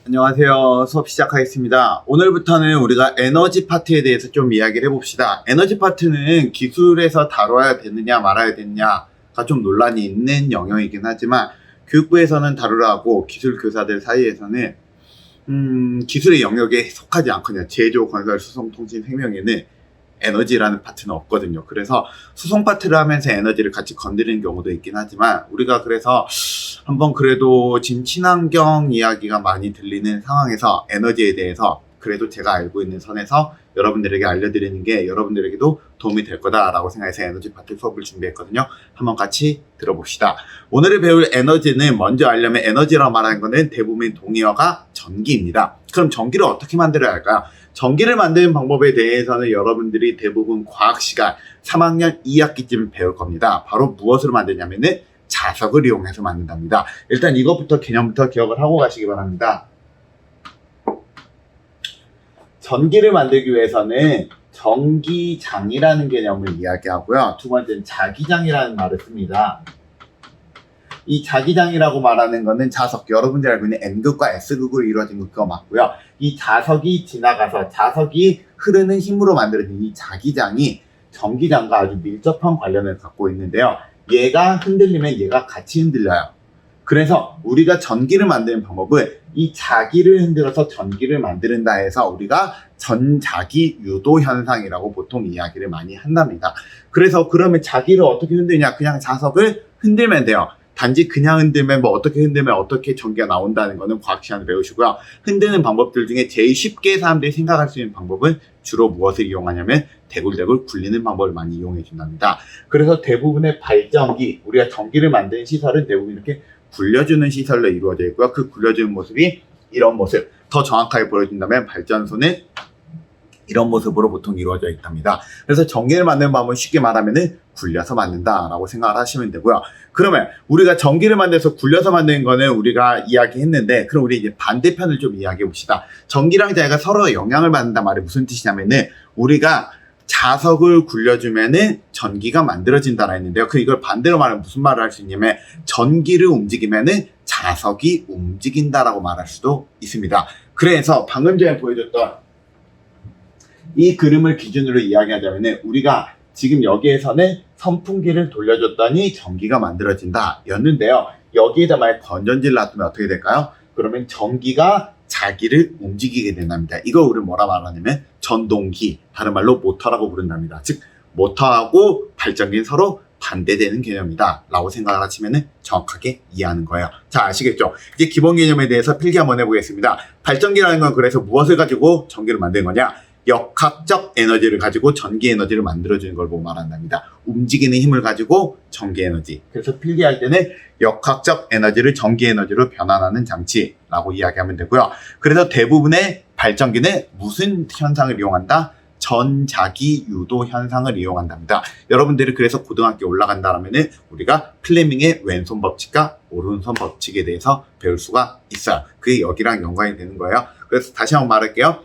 안녕하세요. 수업 시작하겠습니다. 오늘부터는 우리가 에너지 파트에 대해서 좀 이야기를 해봅시다. 에너지 파트는 기술에서 다뤄야 되느냐 말아야 되느냐가 좀 논란이 있는 영역이긴 하지만 교육부에서는 다루라 하고 기술 교사들 사이에서는 기술의 영역에 속하지 않거든요. 제조, 건설, 수송, 통신, 생명에는 에너지라는 파트는 없거든요. 그래서 수송 파트를 하면서 에너지를 같이 건드리는 경우도 있긴 하지만 우리가 그래서 한번 그래도 지금 친환경 이야기가 많이 들리는 상황에서 에너지에 대해서 그래도 제가 알고 있는 선에서 여러분들에게 알려드리는 게 여러분들에게도 도움이 될 거다라고 생각해서 에너지 파트 수업을 준비했거든요. 한번 같이 들어봅시다. 오늘 배울 에너지는 먼저 알려면 에너지라고 말하는 거는 대부분 동의어가 전기입니다. 그럼 전기를 어떻게 만들어야 할까요? 전기를 만드는 방법에 대해서는 여러분들이 대부분 과학 시간 3학년 2학기쯤 배울 겁니다. 바로 무엇으로 만드냐면은 자석을 이용해서 만든답니다. 일단 이것부터 개념부터 기억을 하고 가시기 바랍니다. 전기를 만들기 위해서는 전기장이라는 개념을 이야기하고요. 두 번째는 자기장이라는 말을 씁니다. 이 자기장이라고 말하는 거는 자석, 여러분들이 알고 있는 N극과 S극으로 이루어진 그거 맞고요. 이 자석이 지나가서 자석이 흐르는 힘으로 만들어진 이 자기장이 전기장과 아주 밀접한 관련을 갖고 있는데요. 얘가 흔들리면 얘가 같이 흔들려요. 그래서 우리가 전기를 만드는 방법은 이 자기를 흔들어서 전기를 만드는다 해서 우리가 전자기 유도 현상이라고 보통 이야기를 많이 한답니다. 그래서 그러면 자기를 어떻게 흔드냐? 그냥 자석을 흔들면 돼요. 단지 그냥 흔들면 어떻게 흔들면 어떻게 전기가 나온다는 거는 과학 시간을 배우시고요. 흔드는 방법들 중에 제일 쉽게 사람들이 생각할 수 있는 방법은 주로 무엇을 이용하냐면 대굴대굴 굴리는 방법을 많이 이용해 준답니다. 그래서 대부분의 발전기, 우리가 전기를 만드는 시설은 대부분 이렇게 굴려주는 시설로 이루어져 있고요. 그 굴려주는 모습이 이런 모습, 더 정확하게 보여준다면 발전소는 이런 모습으로 보통 이루어져 있답니다. 그래서 전기를 만드는 방법은 쉽게 말하면은 굴려서 만든다라고 생각을 하시면 되고요. 그러면 우리가 전기를 만들어서 굴려서 만드는 거는 우리가 이야기했는데, 그럼 우리 이제 반대편을 좀 이야기해 봅시다. 전기랑 자기가 서로 영향을 받는다 말이 무슨 뜻이냐면은 우리가 자석을 굴려주면은 전기가 만들어진다라 했는데요. 이걸 반대로 말하면 무슨 말을 할 수 있냐면 전기를 움직이면은 자석이 움직인다라고 말할 수도 있습니다. 그래서 방금 전에 보여줬던 이 그림을 기준으로 이야기하자면 우리가 지금 여기에서는 선풍기를 돌려줬더니 전기가 만들어진다 였는데요. 여기에다 만약 건전지를 놔두면 어떻게 될까요? 그러면 전기가 자기를 움직이게 된답니다. 이걸 우리 뭐라 말하냐면 전동기, 다른 말로 모터라고 부른답니다. 즉 모터하고 발전기는 서로 반대되는 개념이다 라고 생각을 하시면 정확하게 이해하는 거예요. 자, 아시겠죠? 이제 기본 개념에 대해서 필기 한번 해보겠습니다. 발전기라는 건 그래서 무엇을 가지고 전기를 만드는 거냐? 역학적 에너지를 가지고 전기 에너지를 만들어주는 걸 보고 말한답니다. 움직이는 힘을 가지고 전기 에너지. 그래서 필기할 때는 역학적 에너지를 전기 에너지로 변환하는 장치라고 이야기하면 되고요. 그래서 대부분의 발전기는 무슨 현상을 이용한다? 전자기 유도 현상을 이용한답니다. 여러분들이 그래서 고등학교 올라간다라면은 우리가 플레밍의 왼손 법칙과 오른손 법칙에 대해서 배울 수가 있어요. 그게 여기랑 연관이 되는 거예요. 그래서 다시 한번 말할게요.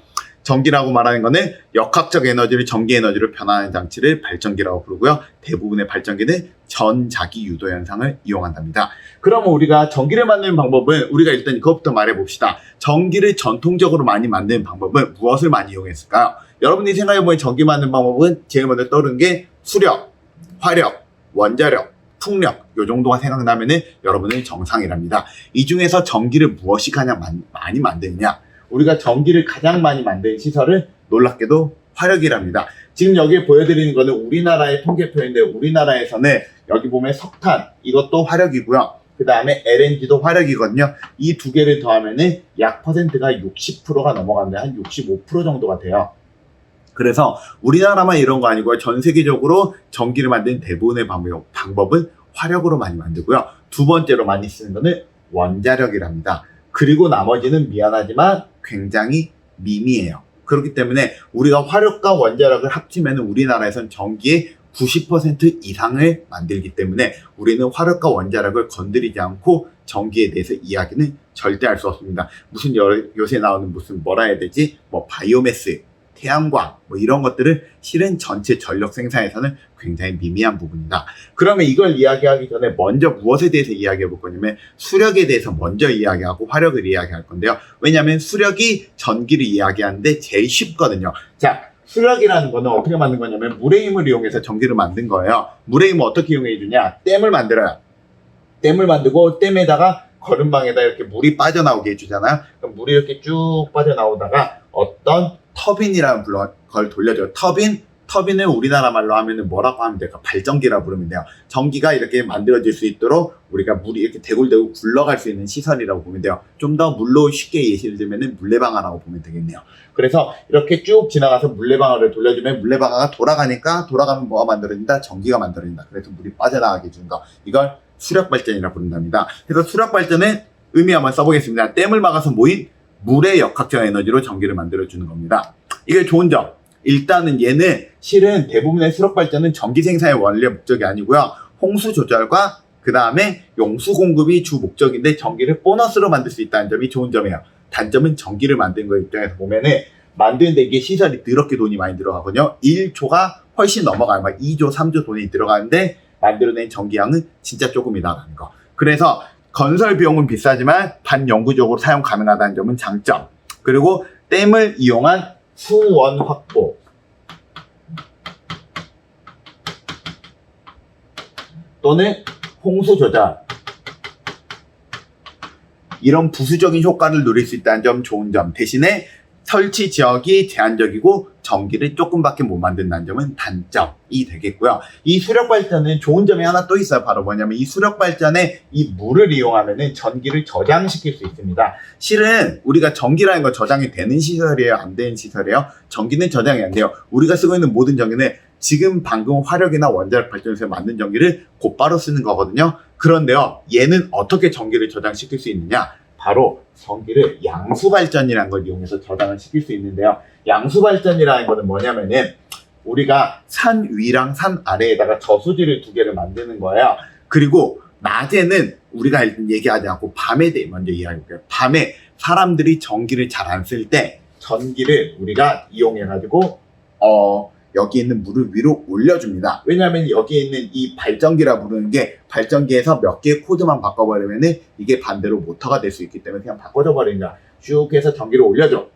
전기라고 말하는 거는 역학적 에너지를 전기 에너지로 변화하는 장치를 발전기라고 부르고요. 대부분의 발전기는 전자기 유도 현상을 이용한답니다. 그러면 우리가 전기를 만드는 방법은 우리가 일단 이것부터 말해봅시다. 전기를 전통적으로 많이 만드는 방법은 무엇을 많이 이용했을까요? 여러분이 생각해보면 전기 만드는 방법은 제일 먼저 떠오르는 게 수력, 화력, 원자력, 풍력 요 정도가 생각나면은 여러분은 정상이랍니다. 이 중에서 전기를 무엇이 가장 많이 만드느냐? 우리가 전기를 가장 많이 만드는 시설은 놀랍게도 화력이랍니다. 지금 여기에 보여드리는 거는 우리나라의 통계표인데 우리나라에서는 여기 보면 석탄 이것도 화력이고요. 그 다음에 LNG도 화력이거든요. 이 두 개를 더하면은 약 퍼센트가 60%가 넘어가는데 한 65% 정도가 돼요. 그래서 우리나라만 이런 거 아니고요. 전 세계적으로 전기를 만드는 대부분의 방법은 화력으로 많이 만들고요. 두 번째로 많이 쓰는 거는 원자력이랍니다. 그리고 나머지는 미안하지만 굉장히 미미해요. 그렇기 때문에 우리가 화력과 원자력을 합치면 우리나라에선 전기의 90% 이상을 만들기 때문에 우리는 화력과 원자력을 건드리지 않고 전기에 대해서 이야기는 절대 할 수 없습니다. 무슨 요새 나오는 무슨 뭐라 해야 되지? 바이오매스, 태양광 뭐 이런 것들은 실은 전체 전력 생산에서는 굉장히 미미한 부분이다. 그러면 이걸 이야기하기 전에 먼저 무엇에 대해서 이야기해 볼 거냐면 수력에 대해서 먼저 이야기하고 화력을 이야기할 건데요. 왜냐하면 수력이 전기를 이야기하는데 제일 쉽거든요. 자, 수력이라는 거는 어떻게 만든 거냐면 물의 힘을 이용해서 전기를 만든 거예요. 물의 힘을 어떻게 이용해 주냐? 댐을 만들어요. 댐을 만들고 댐에다가 거름방에다 이렇게 물이 빠져나오게 해주잖아요. 그럼 물이 이렇게 쭉 빠져나오다가 어떤 터빈이라는 걸 돌려줘요. 터빈을 우리나라 말로 하면은 뭐라고 하면 될까? 발전기라고 부르면 돼요. 전기가 이렇게 만들어질 수 있도록 우리가 물이 이렇게 대굴대굴 굴러갈 수 있는 시설이라고 보면 돼요. 좀 더 물로 쉽게 예시를 들면은 물레방아라고 보면 되겠네요. 그래서 이렇게 쭉 지나가서 물레방아를 돌려주면 물레방아가 돌아가면 뭐가 만들어진다? 전기가 만들어진다. 그래서 물이 빠져나가게 해주는 거. 이걸 수력발전이라고 부른답니다. 그래서 수력발전은 의미 한번 써보겠습니다. 댐을 막아서 모인 물의 역학적 에너지로 전기를 만들어주는 겁니다. 이게 좋은 점. 일단은 얘는 실은 대부분의 수력발전은 전기 생산의 원래 목적이 아니고요. 홍수 조절과 그 다음에 용수 공급이 주 목적인데 전기를 보너스로 만들 수 있다는 점이 좋은 점이에요. 단점은 전기를 만드는 거 입장에서 보면은 만드는데 이게 시설이 더럽게 돈이 많이 들어가거든요. 1조가 훨씬 넘어가요. 막 2조, 3조 돈이 들어가는데 만들어낸 전기량은 진짜 조금이다라는 거. 그래서 건설 비용은 비싸지만 반영구적으로 사용 가능하다는 점은 장점. 그리고 댐을 이용한 수원 확보 또는 홍수 조절 이런 부수적인 효과를 누릴 수 있다는 점 좋은 점. 대신에 설치 지역이 제한적이고 전기를 조금밖에 못 만든다는 점은 단점이 되겠고요. 이 수력발전은 좋은 점이 하나 또 있어요. 바로 뭐냐면 이 수력발전에 이 물을 이용하면은 전기를 저장시킬 수 있습니다. 실은 우리가 전기라는 건 저장이 되는 시설이에요? 안 되는 시설이에요? 전기는 저장이 안 돼요. 우리가 쓰고 있는 모든 전기는 지금 방금 화력이나 원자력 발전소에서 만든 전기를 곧바로 쓰는 거거든요. 그런데요, 얘는 어떻게 전기를 저장시킬 수 있느냐? 바로 전기를 양수발전이라는 걸 이용해서 저장을 시킬 수 있는데요. 양수발전이라는 거는 뭐냐면은 우리가 산 위랑 산 아래에다가 저수지를 두 개를 만드는 거예요. 그리고 낮에는 우리가 일단 얘기하지 않고 밤에 대해 먼저 이야기해볼게요. 밤에 사람들이 전기를 잘 안 쓸 때 전기를 우리가 이용해가지고 여기 있는 물을 위로 올려줍니다. 왜냐하면 여기에 있는 이 발전기라 부르는 게 발전기에서 몇 개의 코드만 바꿔버리면은 이게 반대로 모터가 될 수 있기 때문에 그냥 바꿔줘 버린다. 쭉 해서 전기를 올려줘.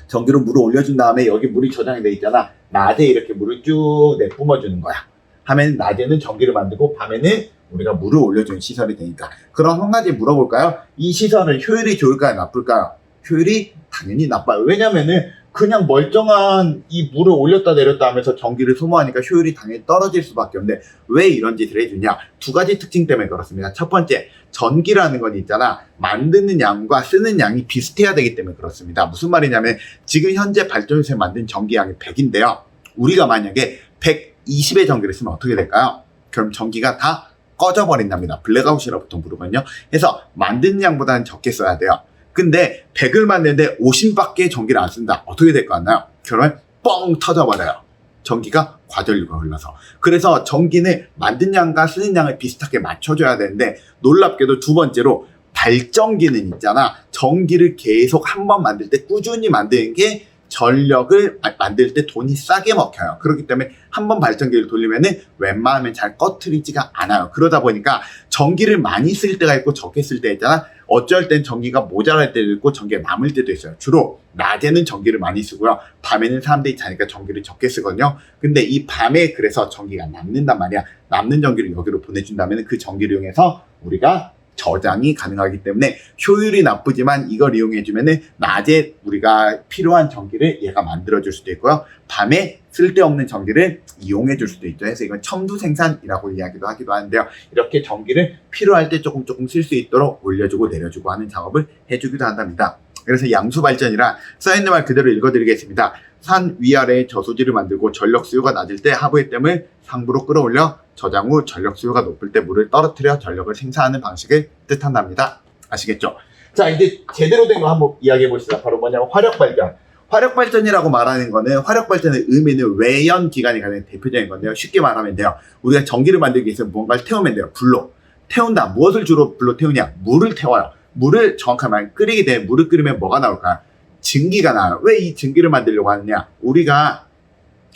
전기로 물을 올려준 다음에 여기 물이 저장이 돼 있잖아. 낮에 이렇게 물을 쭉 내뿜어주는 거야. 하면 낮에는 전기를 만들고 밤에는 우리가 물을 올려주는 시설이 되니까. 그럼 한 가지 물어볼까요? 이 시설은 효율이 좋을까요? 나쁠까요? 효율이 당연히 나빠요. 왜냐면은 그냥 멀쩡한 이 물을 올렸다 내렸다 하면서 전기를 소모하니까 효율이 당연히 떨어질 수밖에 없는데 왜 이런 짓을 해주냐? 두 가지 특징 때문에 그렇습니다. 첫 번째, 전기라는 건 있잖아. 만드는 양과 쓰는 양이 비슷해야 되기 때문에 그렇습니다. 무슨 말이냐면 지금 현재 발전소에 만든 전기량이 100인데요. 우리가 만약에 120의 전기를 쓰면 어떻게 될까요? 그럼 전기가 다 꺼져버린답니다. 블랙아웃이라고 보통 부르거든요. 그래서 만드는 양보다는 적게 써야 돼요. 근데 100을 만드는데 50밖에 전기를 안 쓴다. 어떻게 될 것 같나요? 그러면 뻥 터져버려요. 전기가 과전류가 흘러서. 그래서 전기는 만든 양과 쓰는 양을 비슷하게 맞춰줘야 되는데 놀랍게도 두 번째로 발전기는 있잖아. 전기를 계속 한 번 만들 때 꾸준히 만드는 게 전력을 만들 때 돈이 싸게 먹혀요. 그렇기 때문에 한 번 발전기를 돌리면은 웬만하면 잘 꺼트리지가 않아요. 그러다 보니까 전기를 많이 쓸 때가 있고 적게 쓸 때 있잖아. 어쩔 땐 전기가 모자랄 때도 있고 전기가 남을 때도 있어요. 주로 낮에는 전기를 많이 쓰고요. 밤에는 사람들이 자니까 전기를 적게 쓰거든요. 근데 이 밤에 그래서 전기가 남는단 말이야. 남는 전기를 여기로 보내준다면 그 전기를 이용해서 우리가 저장이 가능하기 때문에 효율이 나쁘지만 이걸 이용해주면은 낮에 우리가 필요한 전기를 얘가 만들어줄 수도 있고요. 밤에 쓸데없는 전기를 이용해줄 수도 있죠. 그래서 이건 첨두 생산이라고 이야기도 하기도 하는데요. 이렇게 전기를 필요할 때 조금 쓸 수 있도록 올려주고 내려주고 하는 작업을 해주기도 한답니다. 그래서 양수발전이라 써있는 말 그대로 읽어드리겠습니다. 산 위아래에 저수지를 만들고 전력 수요가 낮을 때 하부의 댐을 상부로 끌어올려 저장 후 전력 수요가 높을 때 물을 떨어뜨려 전력을 생산하는 방식을 뜻한답니다. 아시겠죠? 자, 이제 제대로 된 거 한번 이야기해 봅시다. 바로 뭐냐면 화력발전. 화력발전이라고 말하는 거는 화력발전의 의미는 외연 기관이 가장 대표적인 건데요. 쉽게 말하면 돼요. 우리가 전기를 만들기 위해서 무언가를 태우면 돼요. 불로. 태운다. 무엇을 주로 불로 태우냐? 물을 태워요. 물을 정확하게 말하면 끓이게 되면 물을 끓이면 뭐가 나올까요? 증기가 나와요. 왜 이 증기를 만들려고 하느냐? 우리가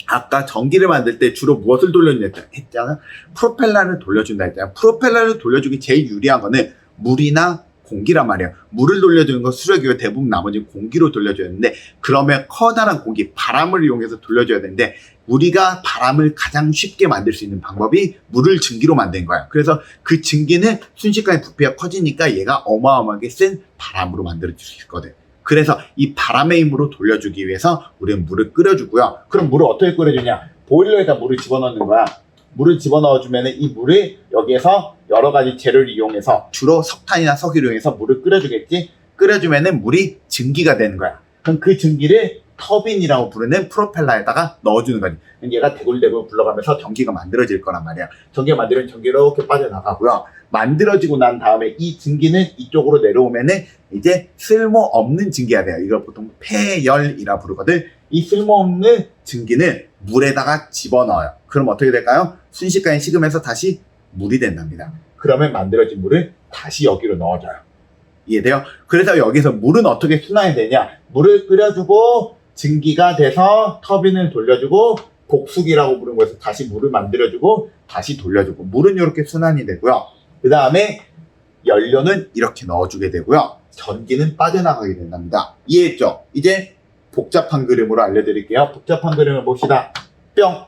아까 전기를 만들 때 주로 무엇을 돌려준다 했잖아? 프로펠러를 돌려준다 했잖아. 프로펠러를 돌려주기 제일 유리한 거는 물이나 공기란 말이에요. 물을 돌려주는 건 수력이고 대부분 나머지 공기로 돌려줘야 되는데, 그러면 커다란 공기, 바람을 이용해서 돌려줘야 되는데, 우리가 바람을 가장 쉽게 만들 수 있는 방법이 물을 증기로 만든 거야. 그래서 그 증기는 순식간에 부피가 커지니까 얘가 어마어마하게 센 바람으로 만들어질 수 있거든. 그래서 이 바람의 힘으로 돌려주기 위해서 우리는 물을 끓여주고요. 그럼 물을 어떻게 끓여주냐? 보일러에다 물을 집어넣는 거야. 물을 집어넣어주면 이 물을 여기에서 여러 가지 재료를 이용해서 주로 석탄이나 석유를 이용해서 물을 끓여주겠지. 끓여주면 물이 증기가 되는 거야. 그럼 그 증기를 터빈이라고 부르는 프로펠러에다가 넣어주는 거지. 얘가 대굴대굴 굴러가면서 전기가 만들어질 거란 말이야. 전기가 만들어진 전기가 이렇게 빠져나가고요. 만들어지고 난 다음에 이 증기는 이쪽으로 내려오면은 이제 쓸모없는 증기가 돼요. 이걸 보통 폐열이라 부르거든. 이 쓸모없는 증기는 물에다가 집어넣어요. 그럼 어떻게 될까요? 순식간에 식으면서 다시 물이 된답니다. 그러면 만들어진 물을 다시 여기로 넣어줘요. 이해돼요? 그래서 여기서 물은 어떻게 순환이 되냐? 물을 끓여주고 증기가 돼서 터빈을 돌려주고 곡수기라고 부르는 곳에서 다시 물을 만들어주고 다시 돌려주고, 물은 이렇게 순환이 되고요. 그 다음에 연료는 이렇게 넣어주게 되고요. 전기는 빠져나가게 된답니다. 이해했죠? 이제 복잡한 그림으로 알려드릴게요. 복잡한 그림을 봅시다. 뿅!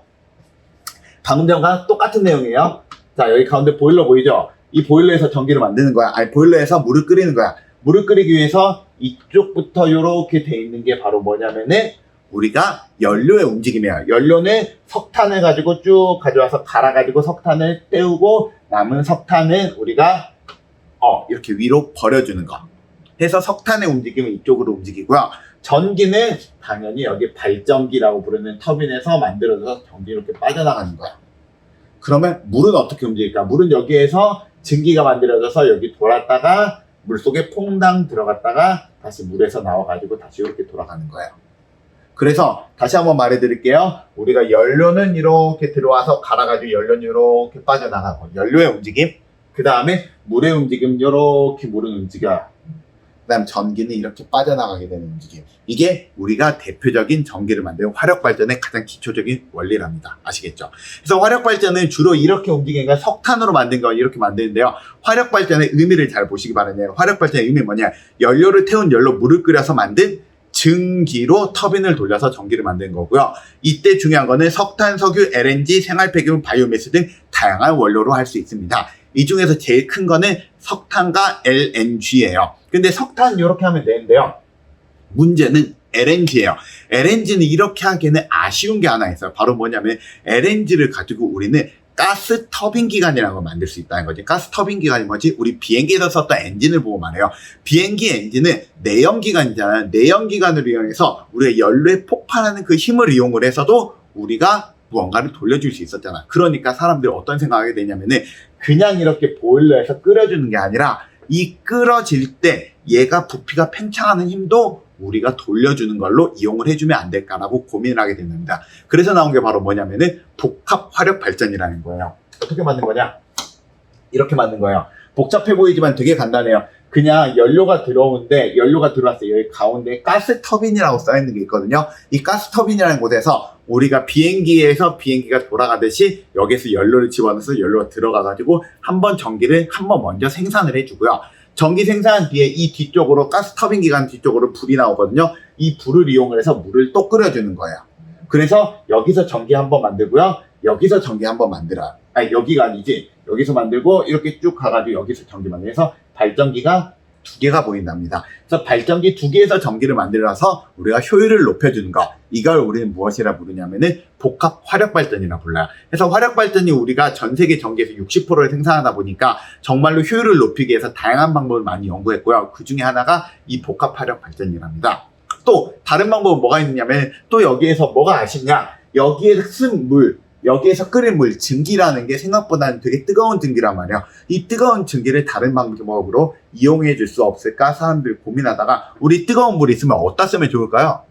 방금 전과 똑같은 내용이에요. 자, 여기 가운데 보일러 보이죠? 이 보일러에서 전기를 만드는 거야. 아니, 보일러에서 물을 끓이는 거야. 물을 끓이기 위해서 이쪽부터 이렇게 돼 있는 게 바로 뭐냐면은 우리가 연료의 움직임이에요. 연료는 석탄을 가지고 쭉 가져와서 갈아가지고 석탄을 때우고 남은 석탄은 우리가 이렇게 위로 버려주는 거. 해서 석탄의 움직임은 이쪽으로 움직이고요. 전기는 당연히 여기 발전기라고 부르는 터빈에서 만들어져서 전기 이렇게 빠져나가는 거야. 그러면 물은 어떻게 움직일까? 물은 여기에서 증기가 만들어져서 여기 돌았다가 물속에 퐁당 들어갔다가 다시 물에서 나와가지고 다시 이렇게 돌아가는 거예요. 그래서 다시 한번 말해드릴게요. 우리가 연료는 이렇게 들어와서 갈아가지고 연료는 이렇게 빠져나가고, 연료의 움직임, 그 다음에 물의 움직임, 이렇게 물은 움직여요. 그 다음 전기는 이렇게 빠져나가게 되는 움직임. 이게 우리가 대표적인 전기를 만드는 화력발전의 가장 기초적인 원리랍니다. 아시겠죠? 그래서 화력발전은 주로 이렇게 움직이니까 석탄으로 만든 거 이렇게 만드는데요. 화력발전의 의미를 잘 보시기 바라네요. 화력발전의 의미는 뭐냐? 연료를 태운 열로 물을 끓여서 만든 증기로 터빈을 돌려서 전기를 만드는 거고요. 이때 중요한 거는 석탄, 석유, LNG, 생활폐기물, 바이오매스 등 다양한 원료로 할 수 있습니다. 이 중에서 제일 큰 거는 석탄과 LNG예요. 근데 석탄 이렇게 하면 되는데요. 문제는 LNG예요. LNG는 이렇게 하기에는 아쉬운 게 하나 있어요. 바로 뭐냐면 LNG를 가지고 우리는 가스 터빈 기관이라는 걸 만들 수 있다는 거지. 가스 터빈 기관이 뭐지? 우리 비행기에서 썼던 엔진을 보고 말해요. 비행기 엔진은 내연기관이잖아요. 내연기관을 이용해서 우리가 연료에 폭발하는 그 힘을 이용을 해서도 우리가 무언가를 돌려줄 수 있었잖아. 그러니까 사람들이 어떤 생각을 하게 되냐면은 그냥 이렇게 보일러에서 끓여주는 게 아니라 이 끓어질 때 얘가 부피가 팽창하는 힘도 우리가 돌려주는 걸로 이용을 해주면 안 될까라고 고민을 하게 됩니다. 그래서 나온 게 바로 뭐냐면은 복합 화력 발전이라는 거예요. 어떻게 만든 거냐? 이렇게 만든 거예요. 복잡해 보이지만 되게 간단해요. 그냥 연료가 들어오는데, 연료가 들어왔어요. 여기 가운데 가스 터빈이라고 써있는 게 있거든요. 이 가스 터빈이라는 곳에서 우리가 비행기에서 비행기가 돌아가듯이 여기서 연료를 집어넣어서 연료가 들어가가지고 한번 전기를 한번 먼저 생산을 해주고요. 전기 생산 뒤에 이 뒤쪽으로 가스 터빈 기관 뒤쪽으로 불이 나오거든요. 이 불을 이용을 해서 물을 또 끓여주는 거예요. 그래서 여기서 전기 한번 만들고요. 여기서 전기 한번 만들어요. 아니, 여기가 아니지. 여기서 만들고 이렇게 쭉 가가지고 여기서 전기 만들어서 발전기가 2개가 보인답니다. 그래서 발전기 2개에서 전기를 만들어서 우리가 효율을 높여주는 거, 이걸 우리는 무엇이라 부르냐면은 복합 화력발전이라 불러요. 그래서 화력발전이 우리가 전 세계 전기에서 60%를 생산하다 보니까 정말로 효율을 높이기 위해서 다양한 방법을 많이 연구했고요. 그 중에 하나가 이 복합 화력발전이랍니다. 또 다른 방법은 뭐가 있느냐면, 또 여기에서 뭐가 아쉽냐, 여기에서 쓴 물, 여기에서 끓인 물, 증기라는 게 생각보다는 되게 뜨거운 증기란 말이에요. 이 뜨거운 증기를 다른 방법으로 이용해 줄 수 없을까 사람들이 고민하다가, 우리 뜨거운 물이 있으면 어디다 쓰면 좋을까요?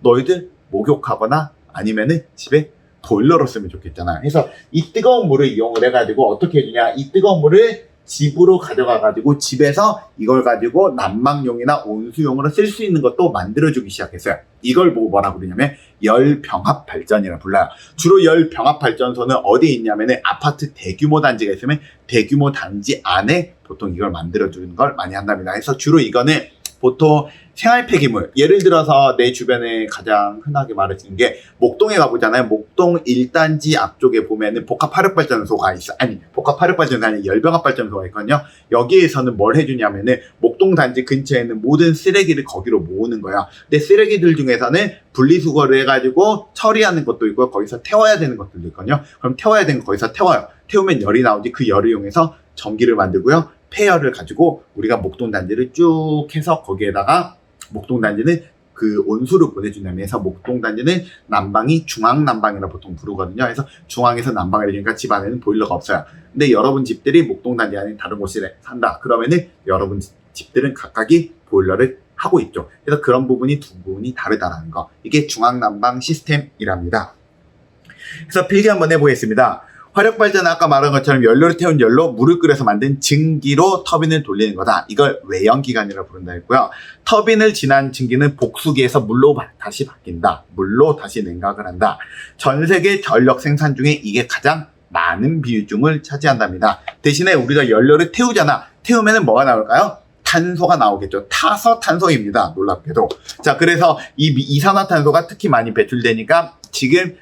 너희들 목욕하거나 아니면은 집에 보일러로 쓰면 좋겠잖아요. 그래서 이 뜨거운 물을 이용을 해가지고 어떻게 해주냐, 이 뜨거운 물을 집으로 가져가가지고 집에서 이걸 가지고 난방용이나 온수용으로 쓸 수 있는 것도 만들어주기 시작했어요. 이걸 보고 뭐라고 그러냐면 열병합 발전이라 불러요. 주로 열병합 발전소는 어디에 있냐면은 아파트 대규모 단지가 있으면 대규모 단지 안에 보통 이걸 만들어주는 걸 많이 한답니다. 그래서 주로 이거는 보통 생활 폐기물, 예를 들어서 내 주변에 가장 흔하게 말해지는 게 목동에 가보잖아요. 목동 1단지 앞쪽에 보면은 복합화력발전소가 있어. 아니, 복합화력발전소가 아니라 열병합발전소가 있거든요. 여기에서는 뭘 해주냐면은 목동 단지 근처에 있는 모든 쓰레기를 거기로 모으는 거야. 근데 쓰레기들 중에서는 분리수거를 해가지고 처리하는 것도 있고 거기서 태워야 되는 것들도 있거든요. 그럼 태워야 되는 거 거기서 태워요. 태우면 열이 나오지. 그 열을 이용해서 전기를 만들고요. 폐열을 가지고 우리가 목동 단지를 쭉 해서 거기에다가 목동 단지는 그 온수를 보내준다면 해서 목동 단지는 난방이 중앙 난방이라 보통 부르거든요. 그래서 중앙에서 난방을 해주니까 집 안에는 보일러가 없어요. 근데 여러분 집들이 목동 단지 아닌 다른 곳에 산다. 그러면은 여러분 집들은 각각이 보일러를 하고 있죠. 그래서 그런 부분이 두 부분이 다르다라는 거. 이게 중앙 난방 시스템이랍니다. 그래서 필기 한번 해보겠습니다. 화력발전은 아까 말한 것처럼 연료를 태운 열로 물을 끓여서 만든 증기로 터빈을 돌리는 거다. 이걸 외연기관이라고 부른다 했고요. 터빈을 지난 증기는 복수기에서 물로 다시 바뀐다. 물로 다시 냉각을 한다. 전 세계 전력 생산 중에 이게 가장 많은 비중을 차지한답니다. 대신에 우리가 연료를 태우잖아. 태우면 뭐가 나올까요? 탄소가 나오겠죠. 타서 탄소입니다. 놀랍게도. 자, 그래서 이 이산화탄소가 특히 많이 배출되니까 지금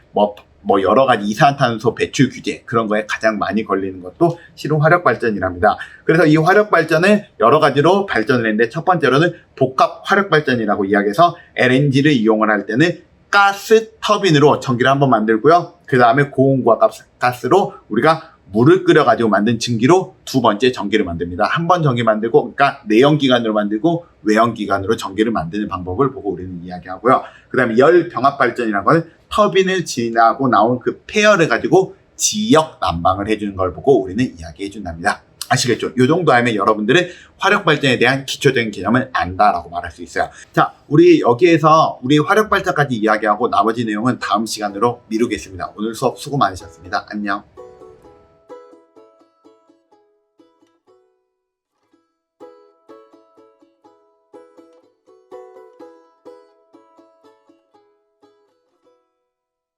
여러 가지 이산화탄소 배출 규제 그런 거에 가장 많이 걸리는 것도 실은 화력발전이랍니다. 그래서 이 화력발전을 여러 가지로 발전을 했는데 첫 번째로는 복합 화력발전이라고 이야기해서 LNG를 이용을 할 때는 가스 터빈으로 전기를 한번 만들고요. 그 다음에 고온과 가스로 우리가 물을 끓여가지고 만든 증기로 두 번째 전기를 만듭니다. 한 번 전기 만들고, 그러니까 내연기관으로 만들고 외연기관으로 전기를 만드는 방법을 보고 우리는 이야기하고요. 그 다음에 열병합발전이라는 건 터빈을 지나고 나온 그 폐열을 가지고 지역 난방을 해주는 걸 보고 우리는 이야기해 준답니다. 아시겠죠? 이 정도 알면 여러분들은 화력발전에 대한 기초적인 개념을 안다라고 말할 수 있어요. 자, 우리 여기에서 우리 화력발전까지 이야기하고 나머지 내용은 다음 시간으로 미루겠습니다. 오늘 수업 수고 많으셨습니다. 안녕.